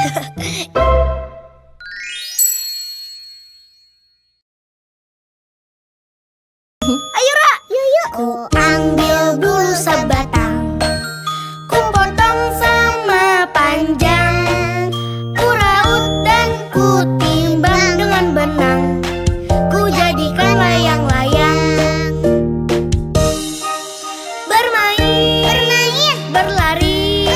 Ayo Ra, yuk. Ku ambil bulu sebatang, ku potong sama panjang, ku raut dan ku timbang dengan benang, ku jadikan layang-layang. Bermain, berlari,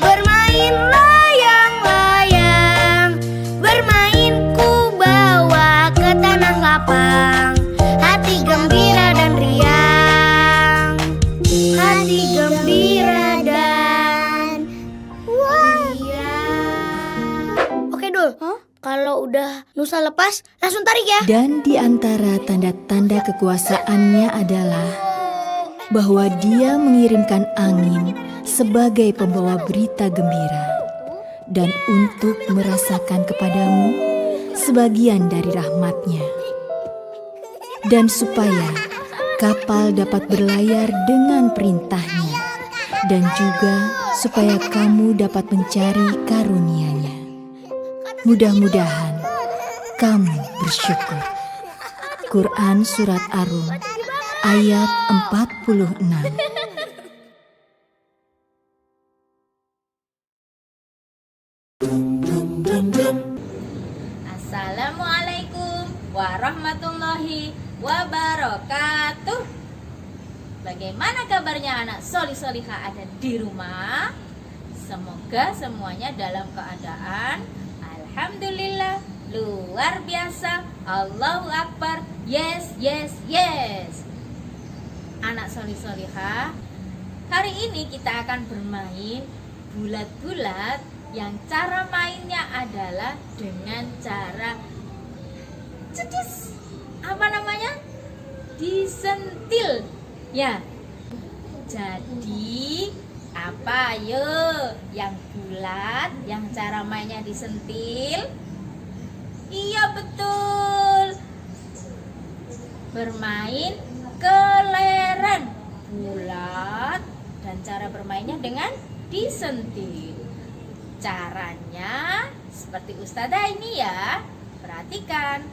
bermain layang-layang, bermain ku bawa ke tanah lapang, hati gembira dan riang, hati gembira dan riang. Oke Dul, kalau udah Nusa lepas langsung tarik ya. Dan di antara tanda-tanda kekuasaannya adalah bahwa dia mengirimkan angin sebagai pembawa berita gembira dan untuk merasakan kepadamu sebagian dari rahmatnya. Dan supaya kapal dapat berlayar dengan perintahnya dan juga supaya kamu dapat mencari karunia-Nya. Mudah-mudahan kamu bersyukur. Quran Surat Ar-Rum ayat 46. Assalamualaikum warahmatullahi wabarakatuh. Bagaimana kabarnya anak soli-solihah ada di rumah? Semoga semuanya dalam keadaan alhamdulillah, luar biasa, Allahu Akbar, yes, yes, yes. Anak soli-solihah, hari ini kita akan bermain bulat-bulat yang cara mainnya adalah dengan cara cedis. Apa namanya? Disentil. Ya. Jadi apa yo yang bulat, yang cara mainnya disentil? Iya betul. Bermain kelereng bulat dan cara bermainnya dengan disentil. Caranya seperti Ustazah ini ya. Perhatikan.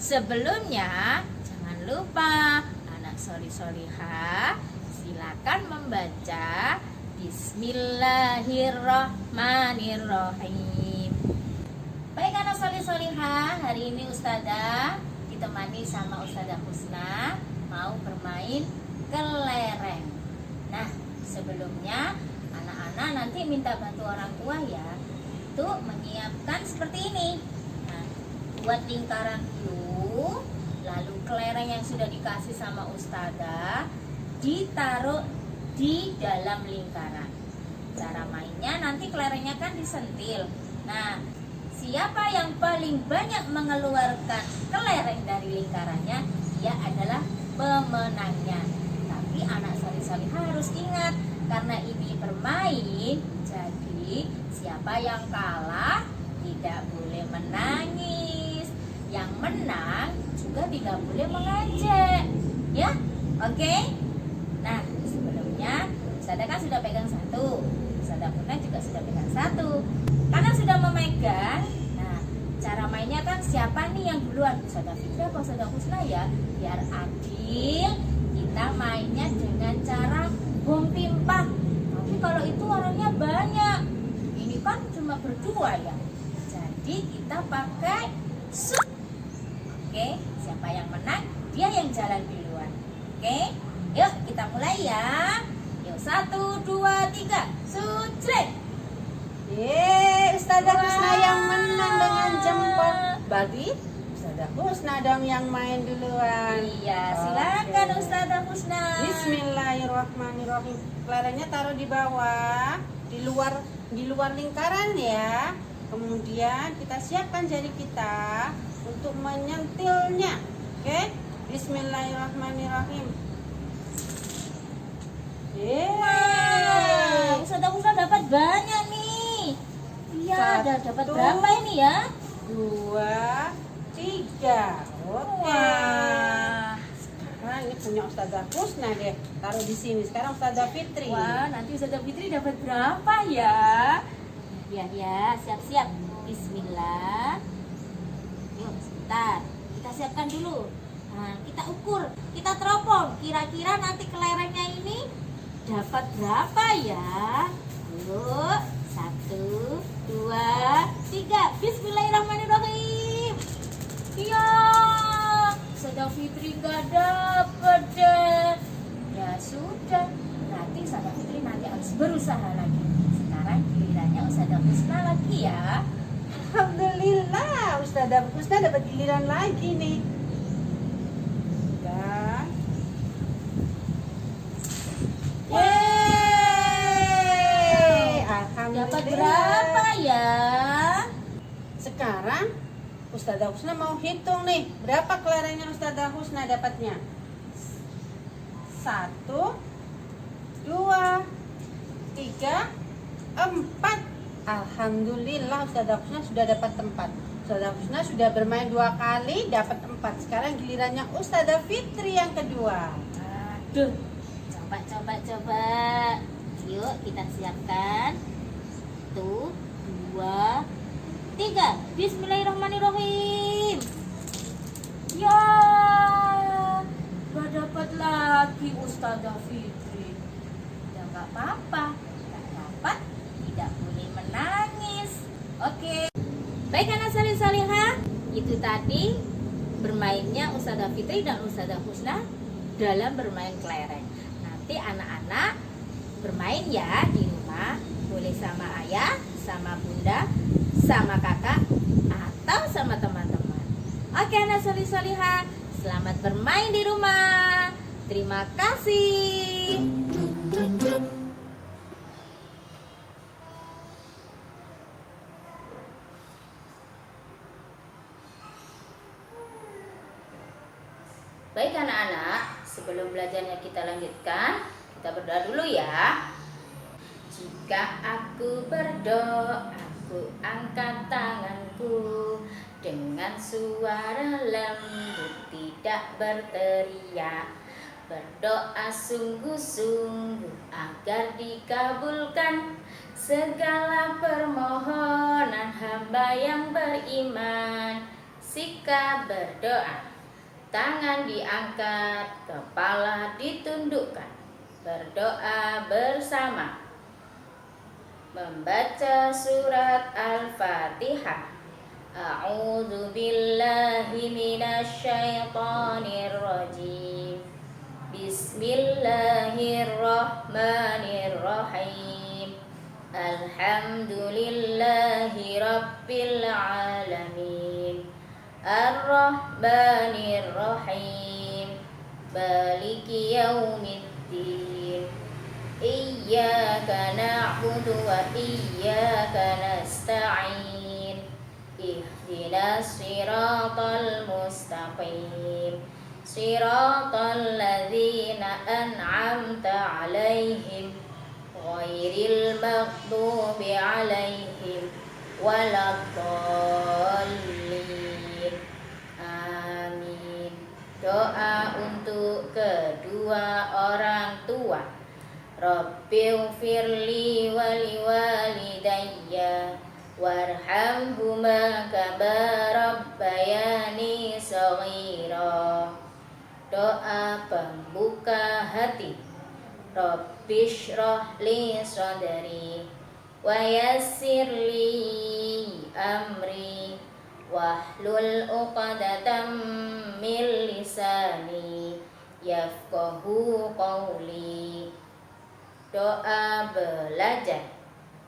Sebelumnya jangan lupa anak soli-solihah silakan membaca Bismillahirrahmanirrahim. Baik anak soli-solihah, hari ini Ustazah ditemani sama Ustazah Husna mau bermain kelereng. Nah, sebelumnya anak-anak nanti minta bantu orang tua ya, itu menyiapkan seperti ini. Nah, buat lingkaran dulu, lalu kelereng yang sudah dikasih sama Ustazah ditaruh di dalam lingkaran. Cara mainnya nanti kelerengnya kan disentil. Nah, siapa yang paling banyak mengeluarkan kelereng dari lingkarannya, dia adalah pemenangnya. Tapi anak soli-solihah harus ingat, karena ini bermain, jadi siapa yang kalah tidak boleh menangis, yang menang juga tidak boleh mengejek, ya, oke? Nah, sebelumnya Ustazah kan sudah pegang satu, Ustazah Husna juga sudah pegang satu. Karena sudah memegang, nah cara mainnya kan siapa nih yang duluan, Ustazah Fitri atau Ustazah Husna ya, biar adil. Kita mainnya dengan cara bom pimpah. Tapi kalau itu orangnya banyak, ini kan cuma berdua ya, jadi kita pakai sup. Oke, siapa yang menang dia yang jalan duluan. Oke, yuk kita mulai ya. Yuk 1, 2, 3 sujud. Ustazah Husna yang menang dengan jempol. Bagi Ustazah Husna dong yang main duluan. Iya, silakan Ustazah Husna. Bismillahirrahmanirrahim. Kelerengnya taruh di bawah, di luar lingkaran ya. Kemudian kita siapkan jari kita untuk menyentilnya. Oke? Bismillahirrahmanirrahim. Wow, Ustazah Husna dapat banyak nih. Iya, ada dapat berapa ini ya? 2, 3. Oke. Wah. Sekarang ini punya Ustazah Husna deh. Taruh di sini. Sekarang Ustazah Fitri. Wah, nanti Ustazah Fitri dapat berapa ya? Ya, siap-siap. Bismillah. Yuk, sebentar. Kita siapkan dulu. Nah, kita ukur, kita teropong. Kira-kira nanti kelerengnya ini dapat berapa ya? Yuk, 1, 2, 3. Bismillahirrahmanirrahim. Iya, Ustazah Fitri nggak dapet deh. Ya sudah, berarti Ustazah Fitri nanti harus berusaha lagi. Sekarang gilirannya Ustazah Husna lagi ya. Alhamdulillah, Ustazah Husna dapat giliran lagi nih. Dan yeay, alhamdulillah. Dapat berapa ya? Sekarang Ustazah Husna mau hitung nih, berapa kelerengnya Ustazah Husna dapatnya? 1, 2, 3, 4. Alhamdulillah Ustazah Husna sudah dapat 4. Ustazah Husna sudah bermain 2 kali dapat 4. Sekarang gilirannya Ustazah Fitri yang kedua. Aduh, coba. Yuk kita siapkan. 1, 2, 3. Bismillahirrahmanirrahim. Ya, gak dapat lagi Ustazah Fitri. Ya gak apa-apa, gak dapat tidak boleh menangis. Oke. Baik anak salih-salihah, itu tadi bermainnya Ustazah Fitri dan Ustazah Husna dalam bermain kelereng. Nanti anak-anak bermain ya di rumah, boleh sama ayah, sama bunda, sama kakak, atau sama teman-teman. Oke anak salih-salihah, selamat bermain di rumah. Terima kasih. Baik anak-anak, sebelum belajarnya kita lanjutkan, kita berdoa dulu ya. Jika aku berdoa, aku angkat tanganku dengan suara lembut, tidak berteriak. Berdoa sungguh-sungguh agar dikabulkan segala permohonan hamba yang beriman. Sikap berdoa, tangan diangkat, kepala ditundukkan. Berdoa bersama. Membaca surat Al-Fatihah. A'udzu billahi minasyaitonir rajim. Bismillahirrahmanirrahim. Alhamdulillahi rabbil alamin. Ar-Rahmanir-Rahim. Maliki yaumiddin. Iyyaka na'budu wa iyyaka nasta'in. Ihdinas siratal mustaqim. Siratal ladzina an'amta 'alaihim ghairil maghdubi 'alaihim waladdallin. Amin. Doa untuk kedua orang tua. Rabbighfirli wa liwalidayya warhamhuma kama rabbayani shaghira. Doa pembuka hati. Rabbishrah li sadri wa yassir li amri wahlul 'uqdatam min lisani yafqahu qawli. Doa belajar.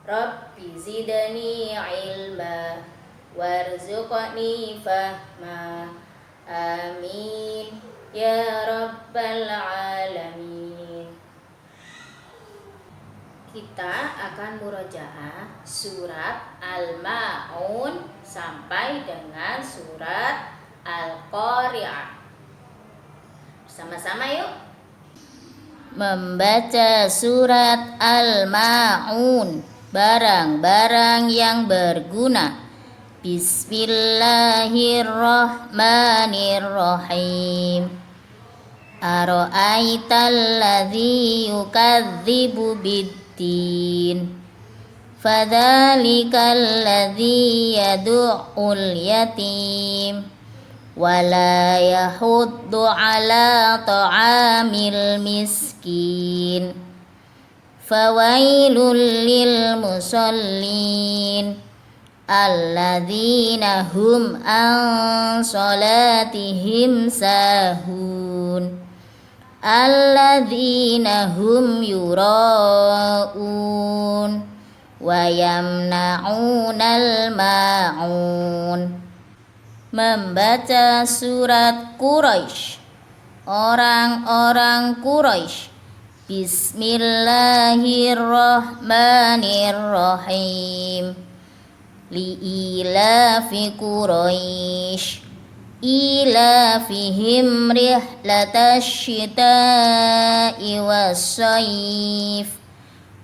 Rabbi zidni ilma warzuqni fahma. Amin ya rabbal alamin. Kita akan murojaah surat Al-Ma'un sampai dengan surat Al-Qari'ah. Bersama-sama yuk. Membaca surat Al-Ma'un, barang-barang yang berguna. Bismillahirrahmanirrahim. Ara'aital ladzi yukadzibu biddin Fadzalikal ladzi yad'ul yatim wala yahuddu ala ta'amil miskin. Fawailul lil musallin alladzina hum an salatihim sahun alladzina hum yura'un wa yamna'unal ma'un. Membaca surat Quraisy. Orang-orang Quraisy. Bismillahirrahmanirrahim. Li'ilafi Quraisy ilafihim rihlatash syita'i was-sayf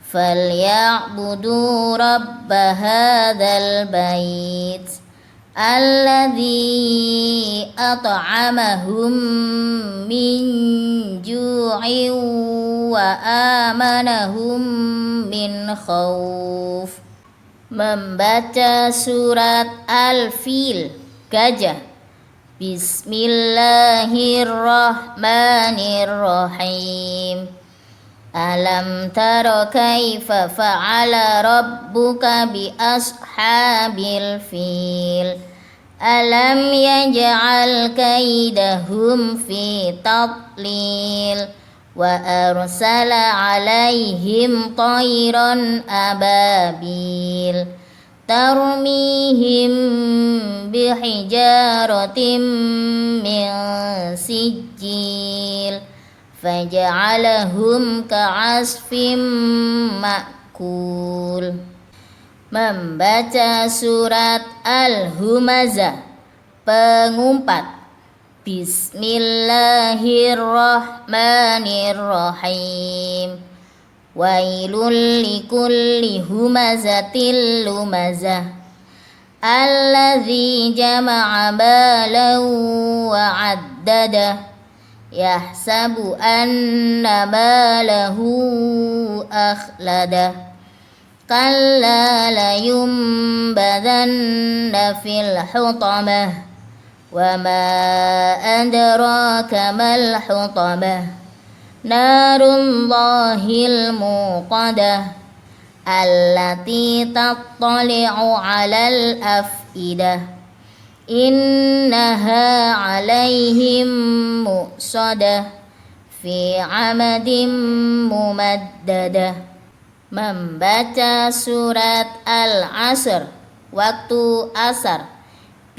falya'budu rabb hadzal bait alladzi at'amahum min ju'in wa amanahum min khauf. Membaca surat Al-Fil, gajah. Bismillahirrahmanirrahim. Alam tara kaifa fa'ala rabbuka bi ashabil fil. Alam yaj'al kaidahum fi tadlil. Wa arsala alaihim tayran ababil. Tarmihim bihijaratin min sijil faja'alahum ka'asfim ma'kul. Membaca surat Al-Humazah, pengumpat. Bismillahirrahmanirrahim. Wailul likulli humazatil lumazah alladzi jama'a balan wa 'addadah yahsabu anna malahu akhladah kalla layumbadanna fil hutamah wa ma adraka mal hutamah narullahil muqadah allati tattali'u 'alal afidah innaha 'alaihim muqsadah fi 'amadin mumaddadah. Membaca surat Al-Asr, waktu asar.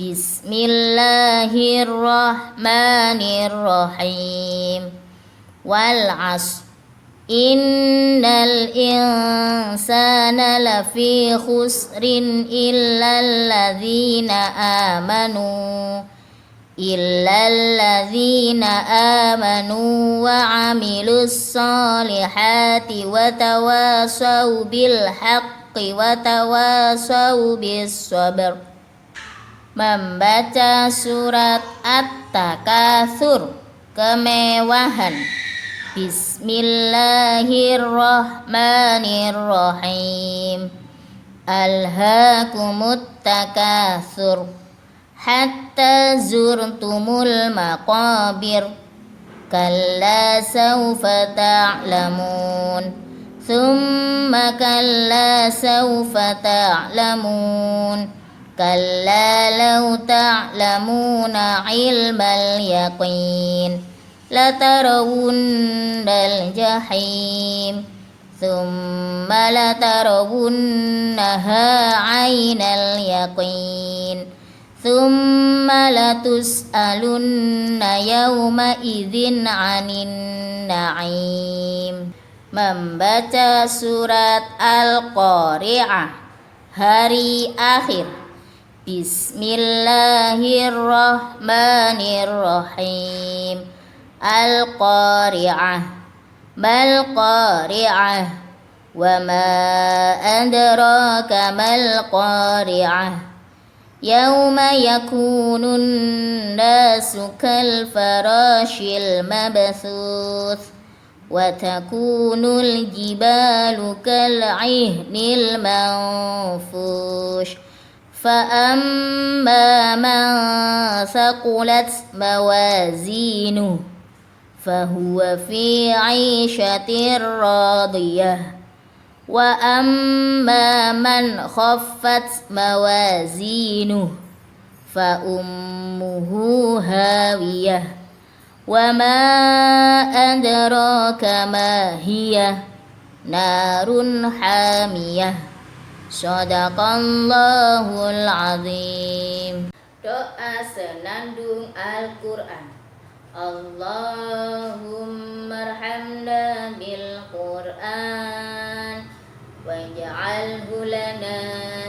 Bismillahirrahmanirrahim. Wal 'asr innal insana lafi khusrin illalladzina amanu wa 'amilus solihati wa tawasaw bil haqqi wa tawasaw bis sabr. Membaca surat At-Takatsur, kemewahan. Bismillahirrahmanirrahim. Alhaakumut takatsur hatta zurtumul maqabir kalla sawfa ta'lamun thumma kalla sawfa ta'lamun kalla law ta'lamuna ilmal yaqin latarawunnal jahim thumma latarawunnaha 'ainal yaqin thumma latus'alunna yawma idzin 'anin na'im. Membaca surat Al-Qari'ah, hari akhir. Bismillahirrahmanirrahim. Al-Qari'ah, mal qari'ah, wa ma adraka mal qari'ah. Yauma yakunun nasu kal farashil mabthuth وتكون الجبال كالعهن المنفوش فأما من ثقلت موازينه فهو في عيشة راضية وأما من خفت موازينه فأمه هاوية وما أدراك ما هي نار حامية Sadaqallahul azim. Doa senandung Al-Quran. Allahumma arhamna bil Quran waj'alhu lana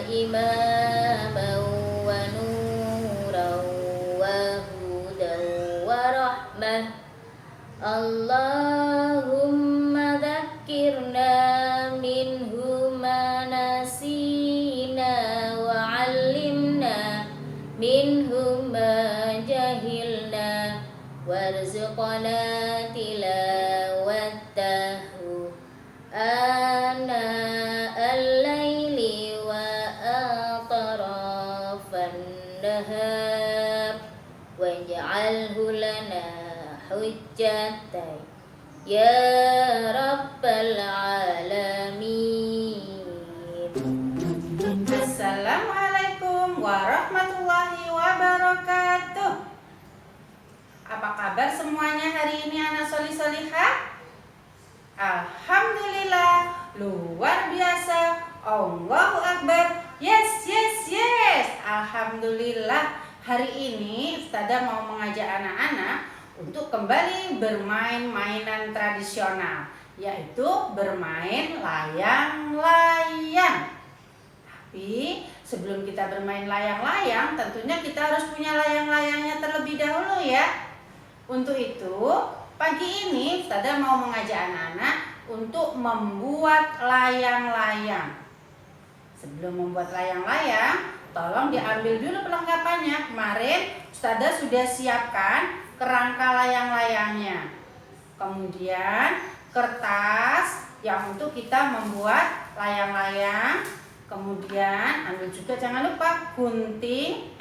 imaman wa nuran wa hudan wa rahmah. Allahumma dzakkirna minhu ma nasina wa 'allimna minhu ma jahilna warzuqna tilawatahu ana al-laili wa atrafan nahar waj'alhu lana hujjatan ya rabbal alamin. Assalamualaikum warahmatullahi wabarakatuh. Apa kabar semuanya hari ini anak solih-solihah? Alhamdulillah, luar biasa. Allahu Akbar. Yes, yes, yes. Alhamdulillah, hari ini Ustazah mau mengajak anak-anak untuk kembali bermain mainan tradisional, yaitu bermain layang-layang. Tapi sebelum kita bermain layang-layang, tentunya kita harus punya layang-layangnya terlebih dahulu ya. Untuk itu, pagi ini Ustazah mau mengajak anak-anak untuk membuat layang-layang. Sebelum membuat layang-layang, tolong diambil dulu perlengkapannya. Kemarin Ustazah sudah siapkan kerangka layang-layangnya. Kemudian kertas yang untuk kita membuat layang-layang. Kemudian ambil juga jangan lupa gunting,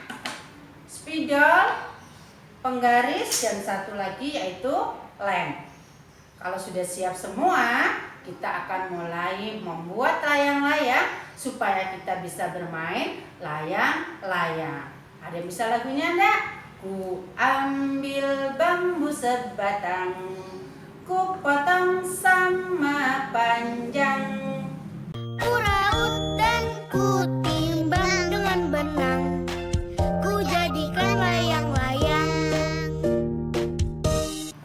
spidol, penggaris, dan satu lagi yaitu lem. Kalau sudah siap semua, kita akan mulai membuat layang-layang supaya kita bisa bermain layang-layang. Ada yang bisa lagunya enggak? Ku ambil bambu sebatang, ku potong sama panjang. Ku raut dan ku timbang dengan benang, ku jadikan layang-layang.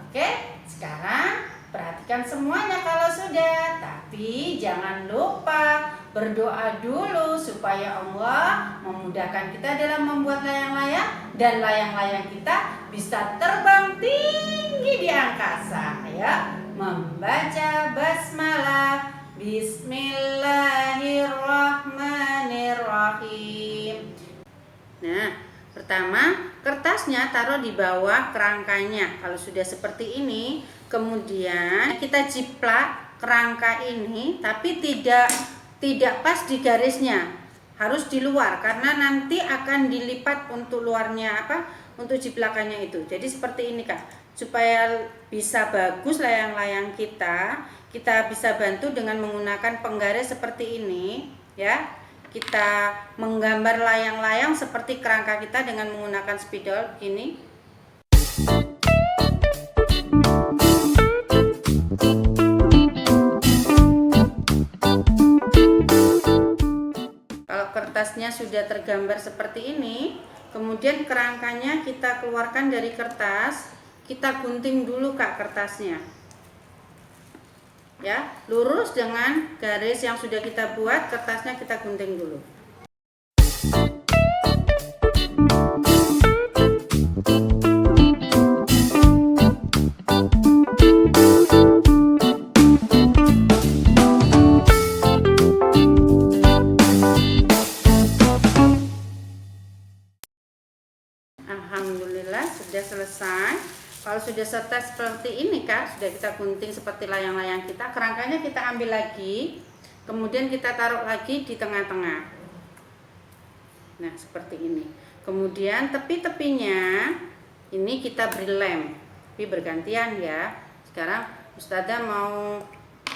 Oke, sekarang perhatikan semuanya kalau sudah. Tapi jangan lupa berdoa dulu supaya Allah memudahkan kita dalam membuat layang-layang dan layang-layang kita bisa terbang tinggi di angkasa. Ya, membaca basmalah. Bismillahirrahmanirrahim. Nah, pertama kertasnya taruh di bawah kerangkanya. Kalau sudah seperti ini, kemudian kita jiplak kerangka ini, tapi tidak pas di garisnya, harus di luar karena nanti akan dilipat untuk luarnya untuk jiplakannya itu. Jadi seperti ini Kak, supaya bisa bagus layang-layang kita bisa bantu dengan menggunakan penggaris seperti ini ya. Kita menggambar layang-layang seperti kerangka kita dengan menggunakan spidol ini. Kalau kertasnya sudah tergambar seperti ini, kemudian kerangkanya kita keluarkan dari kertas, kita gunting dulu Kak kertasnya. Ya, lurus dengan garis yang sudah kita buat, kertasnya kita gunting dulu. Alhamdulillah sudah selesai. Kalau sudah setes seperti ini Kak, sudah kita gunting seperti layang-layang kita, kerangkanya kita ambil lagi, kemudian kita taruh lagi di tengah-tengah. Nah, seperti ini. Kemudian tepi-tepinya ini kita beri lem, tapi bergantian ya. Sekarang Ustazah mau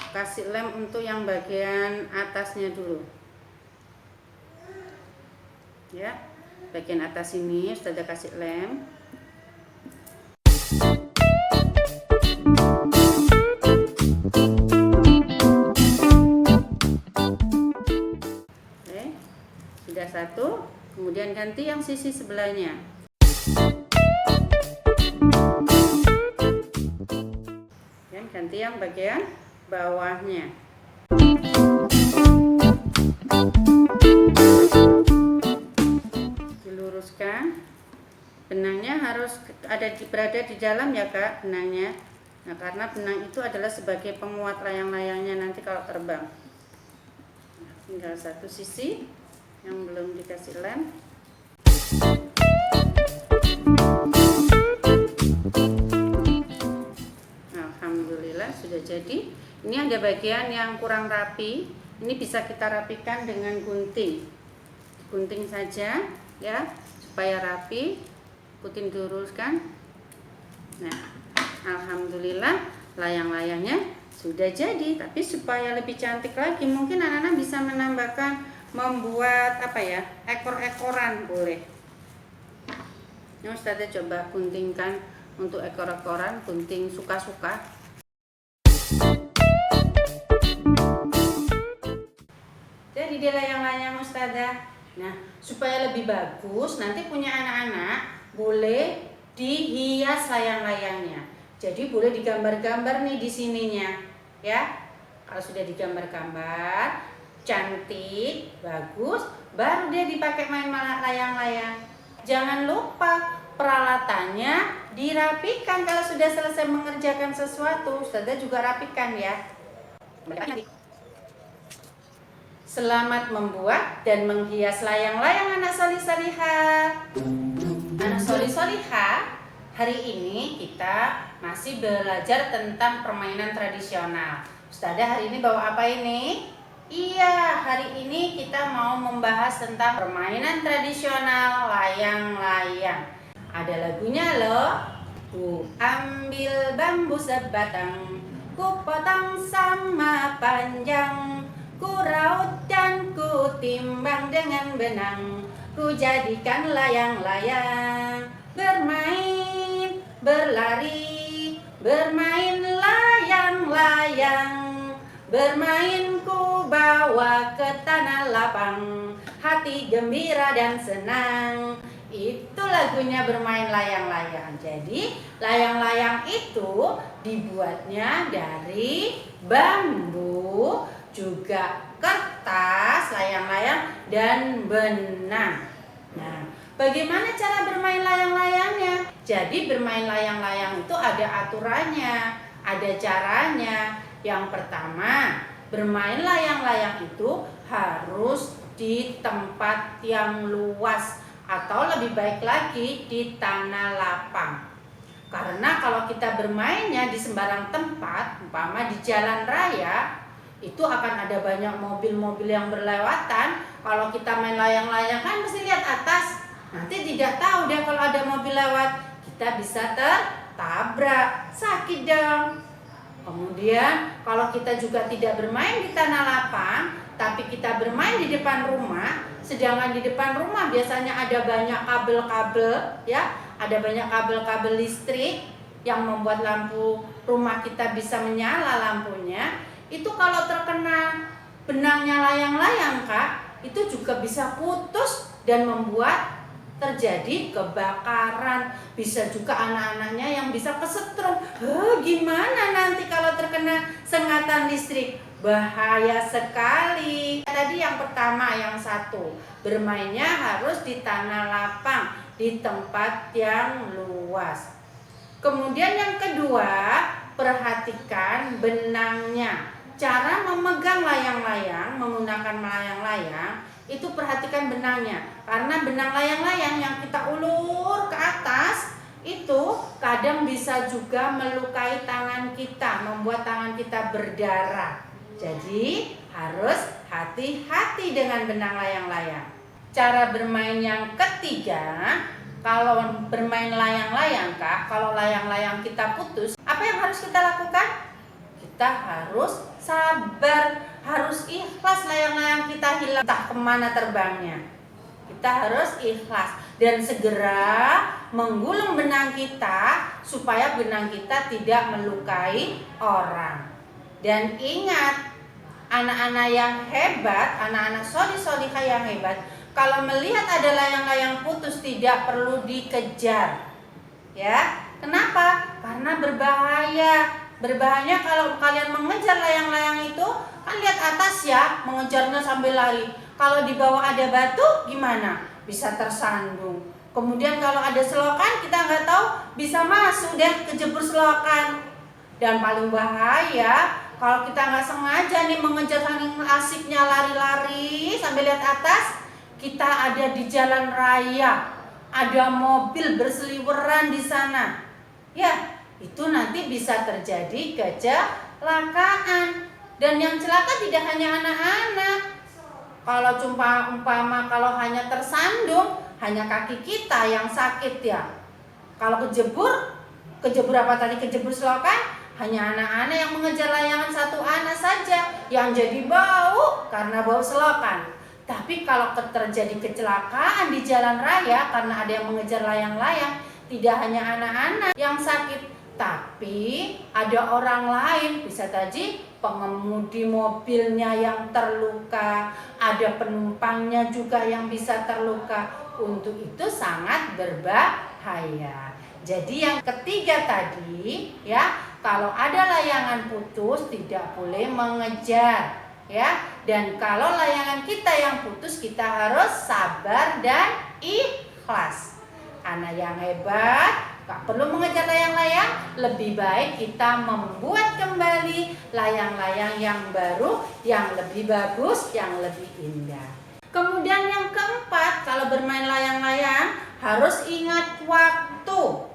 kasih lem untuk yang bagian atasnya dulu. Ya, bagian atas ini Ustazah kasih lem. Oke, sudah satu. Kemudian ganti yang sisi sebelahnya. Dan ganti yang bagian bawahnya. Diluruskan. Benangnya harus berada di dalam ya Kak, benangnya. Nah, karena benang itu adalah sebagai penguat layang-layangnya nanti kalau terbang. Nah, tinggal satu sisi yang belum dikasih lem. Alhamdulillah sudah jadi. Ini ada bagian yang kurang rapi, ini bisa kita rapikan dengan gunting. Gunting saja ya, supaya rapi. Ikutin diluruskan. Nah, alhamdulillah layang-layangnya sudah jadi. Tapi supaya lebih cantik lagi, mungkin anak-anak bisa menambahkan, membuat apa ya, ekor-ekoran boleh. Nah, Ustazah coba guntingkan untuk ekor-ekoran, gunting suka-suka. Jadi dia layang-layang Ustazah. Nah, supaya lebih bagus, nanti punya anak-anak boleh dihias layang-layangnya. Jadi boleh digambar-gambar nih di sininya, ya. Kalau sudah digambar-gambar, cantik, bagus, baru dia dipakai main layang-layang. Jangan lupa peralatannya dirapikan kalau sudah selesai mengerjakan sesuatu. Ustazah juga rapikan ya. Selamat membuat dan menghias layang-layang anak solih-solihah. Anak solih-solihah, hari ini kita masih belajar tentang permainan tradisional. Ustazah hari ini bawa apa ini? Iya, hari ini kita mau membahas tentang permainan tradisional layang-layang. Ada lagunya loh. Ku ambil bambu sebatang, ku potong sama panjang, ku raut dan ku timbang dengan benang, ku jadikan layang-layang. Bermain, berlari, bermain layang-layang, bermain ku bawa ke tanah lapang, hati gembira dan senang. Itu lagunya bermain layang-layang. Jadi layang-layang itu dibuatnya dari bambu, juga kertas, layang-layang, dan benang. Nah, bagaimana cara bermain layang-layangnya? Jadi bermain layang-layang itu ada aturannya, ada caranya. Yang pertama, bermain layang-layang itu harus di tempat yang luas, atau lebih baik lagi di tanah lapang. Karena kalau kita bermainnya di sembarang tempat, umpama di jalan raya, itu akan ada banyak mobil-mobil yang berlewatan. Kalau kita main layang-layang kan mesti lihat atas, nanti tidak tahu deh kalau ada mobil lewat, kita bisa tertabrak, sakit dong. Kemudian kalau kita juga tidak bermain di tanah lapang, tapi kita bermain di depan rumah, sedangkan di depan rumah biasanya ada banyak kabel-kabel, ya, ada banyak kabel-kabel listrik yang membuat lampu rumah kita bisa menyala lampunya. Itu kalau terkena benangnya layang-layang Kak, itu juga bisa putus dan membuat terjadi kebakaran. Bisa juga anak-anaknya yang bisa kesetrum. Gimana nanti kalau terkena sengatan listrik? Bahaya sekali. Tadi yang pertama, yang satu, bermainnya harus di tanah lapang, di tempat yang luas. Kemudian yang kedua, perhatikan benangnya. Cara memegang layang-layang, menggunakan layang-layang, itu perhatikan benangnya. Karena benang layang-layang yang kita ulur ke atas, itu kadang bisa juga melukai tangan kita, membuat tangan kita berdarah. Jadi harus hati-hati dengan benang layang-layang. Cara bermain yang ketiga, kalau bermain layang-layang Kak, kalau layang-layang kita putus, apa yang harus kita lakukan? Kita harus sabar, harus ikhlas layang-layang kita hilang, entah kemana terbangnya. Kita harus ikhlas dan segera menggulung benang kita supaya benang kita tidak melukai orang. Dan ingat, anak-anak yang hebat, anak-anak sholih-sholihah yang hebat, kalau melihat ada layang-layang putus tidak perlu dikejar. Ya, kenapa? Karena berbahaya. Berbahaya kalau kalian mengejar layang-layang itu, kan lihat atas ya, mengejarnya sambil lari. Kalau di bawah ada batu gimana? Bisa tersandung. Kemudian kalau ada selokan kita nggak tahu, bisa masuk deh kejebur selokan. Dan paling bahaya kalau kita nggak sengaja nih mengejar saking asiknya lari-lari sambil lihat atas, kita ada di jalan raya, ada mobil berseliweran di sana. Ya, itu nanti bisa terjadi kecelakaan. Dan yang celaka tidak hanya anak-anak. Kalau umpama kalau hanya tersandung, hanya kaki kita yang sakit ya. Kalau kejebur apa tadi, kejebur selokan, hanya anak-anak yang mengejar layangan, satu anak saja yang jadi bau karena bau selokan. Tapi kalau terjadi kecelakaan di jalan raya karena ada yang mengejar layang-layang, tidak hanya anak-anak yang sakit, tapi ada orang lain, bisa jadi pengemudi mobilnya yang terluka, ada penumpangnya juga yang bisa terluka. Untuk itu sangat berbahaya. Jadi yang ketiga tadi ya, kalau ada layangan putus tidak boleh mengejar ya. Dan kalau layangan kita yang putus, kita harus sabar dan ikhlas. Anak yang hebat gak perlu mengejar layang-layang, lebih baik kita membuat kembali layang-layang yang baru, yang lebih bagus, yang lebih indah. Kemudian yang keempat, kalau bermain layang-layang harus ingat waktu.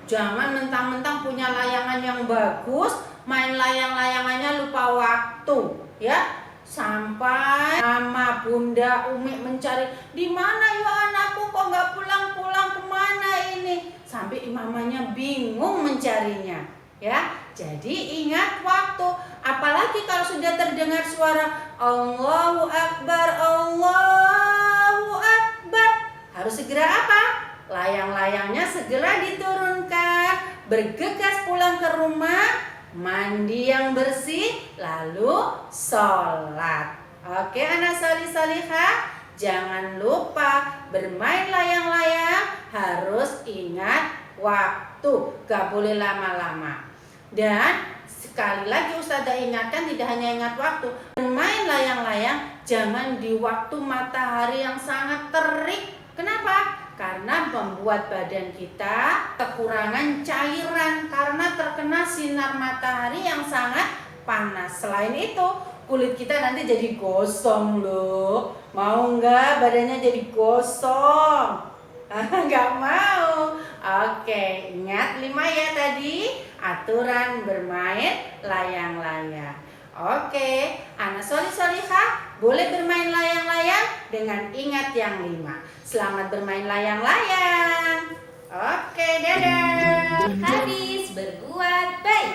Jangan mentang-mentang punya layangan yang bagus, main layang-layangannya lupa waktu, ya. Sampai Mama Bunda Umi mencari, di mana ya anakku kok nggak pulang-pulang, kemana ini? Sampai mamanya bingung mencarinya, ya. Jadi ingat waktu. Apalagi kalau sudah terdengar suara Allahu Akbar, Allahu Akbar, harus segera apa? Layang-layangnya segera diturunkan, bergegas pulang ke rumah, mandi yang bersih, lalu sholat. Oke anak sholih-sholihah, jangan lupa bermain layang-layang harus ingat waktu, gak boleh lama-lama. Dan sekali lagi Ustazah ingatkan, tidak hanya ingat waktu, bermain layang-layang jangan di waktu matahari yang sangat terik. Kenapa? Karena membuat badan kita kekurangan cairan karena terkena sinar matahari yang sangat panas. Selain itu, kulit kita nanti jadi gosong loh. Mau nggak badannya jadi gosong? Nggak mau. Oke, ingat 5 ya tadi aturan bermain layang-layang. Oke, anak sholih-sholihah boleh bermain layang-layang dengan ingat yang 5. Selamat bermain layang-layang. Oke, dadah. Hadis berbuat baik.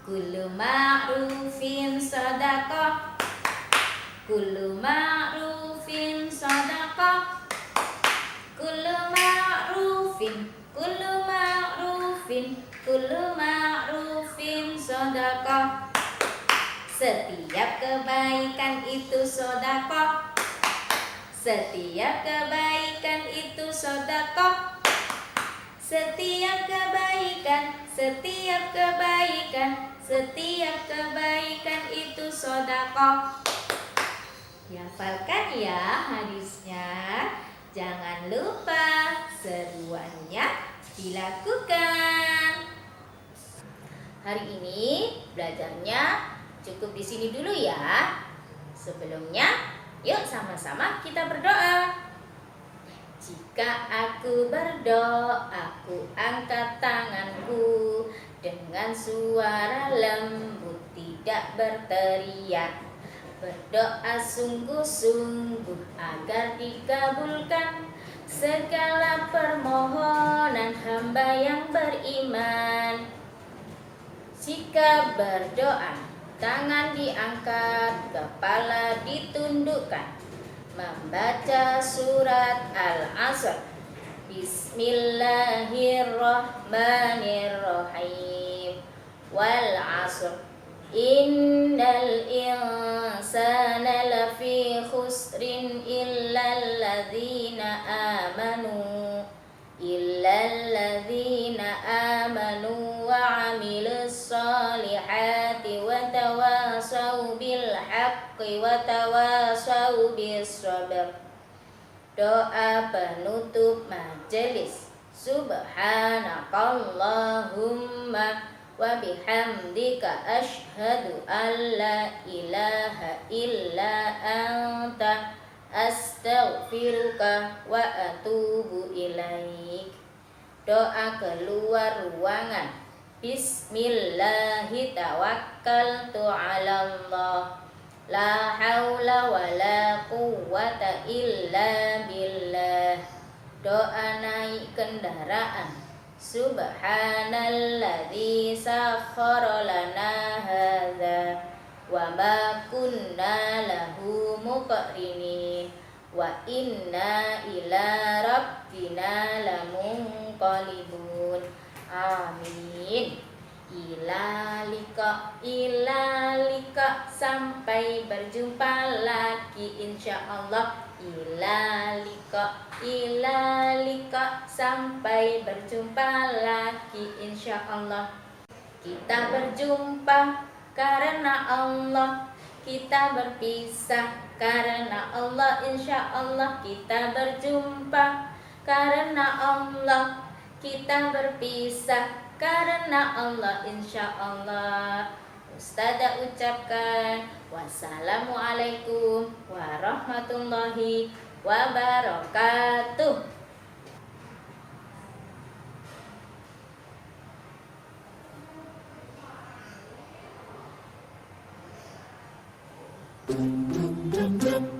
Kullu ma'rufin shadaqah. Kullu ma'rufin shadaqah. Kullu ma'rufin, kullu ma'rufin, kullu ma'rufin shadaqah. Setiap kebaikan itu sedekah. Setiap kebaikan itu sedekah. Setiap kebaikan, setiap kebaikan, setiap kebaikan itu sedekah. Hafalkan ya hadisnya. Jangan lupa seruannya dilakukan. Hari ini belajarnya cukup di sini dulu ya. Sebelumnya, yuk sama-sama kita berdoa. Jika Ketika aku berdoa, aku angkat tanganku dengan suara lembut, tidak berteriak. Berdoa sungguh-sungguh agar dikabulkan segala permohonan hamba yang beriman. Jika berdoa, tangan diangkat, kepala ditundukkan. Membaca surat Al-Asr. Bismillahirrahmanirrahim. Wal 'asr. Innal insana lafi khusrin illal ladzina amanu wa 'amilus solihati wa tawasau bil haqqi wa tawasau bis sabr. Doa penutup majelis. Subhanakallahumma wa bihamdika asyhadu an la ilaha illa anta astaghfiruka wa atubu ilaik. Doa keluar ruangan. Bismillahi tawakkaltu 'alallah. La haula wa la quwwata illa billah. Doa naik kendaraan. Subhanalladzi sakhkhara lana hadza wa ma kunna lahu muqrinin wa inna ila rabbina lamunqalibun. Amin. Ila lika, sampai berjumpa lagi insyaallah. Ila lika, sampai berjumpa lagi insyaallah. Kita berjumpa karena Allah, kita berpisah karena Allah. Insyaallah kita berjumpa karena Allah, kita berpisah karena Allah. Insyaallah. Ustazah ucapkan wassalamualaikum warahmatullahi wabarakatuh. Dum dum dum.